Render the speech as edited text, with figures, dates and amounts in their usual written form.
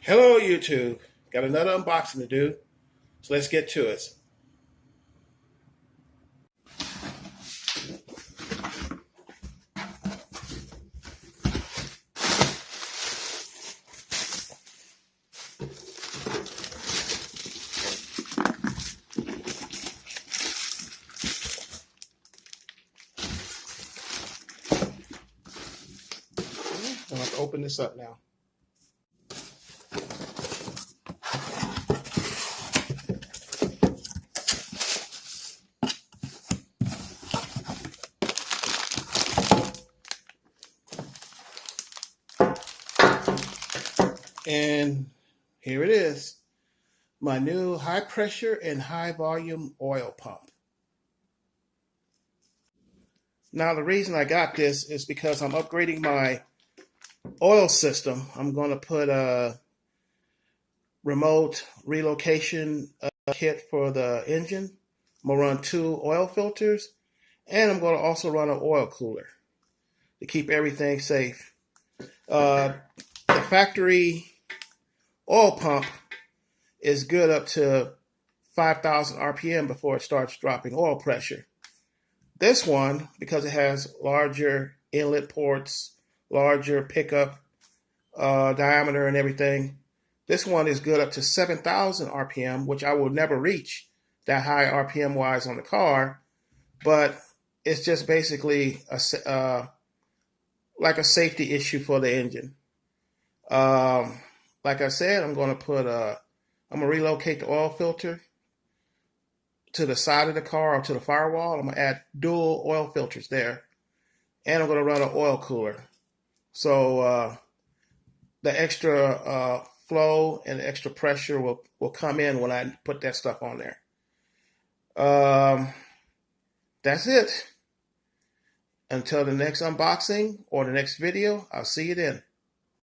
Hello YouTube, got another unboxing to do, so let's get to it. I'll have to open this up now. And here it is, my new high pressure and high volume oil pump. Now the reason I got this is because I'm upgrading my oil system. I'm going to put a remote relocation kit for the engine. I'm going to run 2 oil filters, and I'm going to also run an oil cooler to keep everything safe. The factory oil pump is good up to 5,000 RPM before it starts dropping oil pressure. This one, because it has larger inlet ports, larger pickup diameter and everything, this one is good up to 7,000 RPM, which I will never reach that high RPM wise on the car, but it's just basically like a safety issue for the engine. Like I said, I'm going to relocate the oil filter to the side of the car or to the firewall. I'm going to add dual oil filters there, and I'm going to run an oil cooler. So the extra flow and the extra pressure will come in when I put that stuff on there. That's it. Until the next unboxing or the next video, I'll see you then.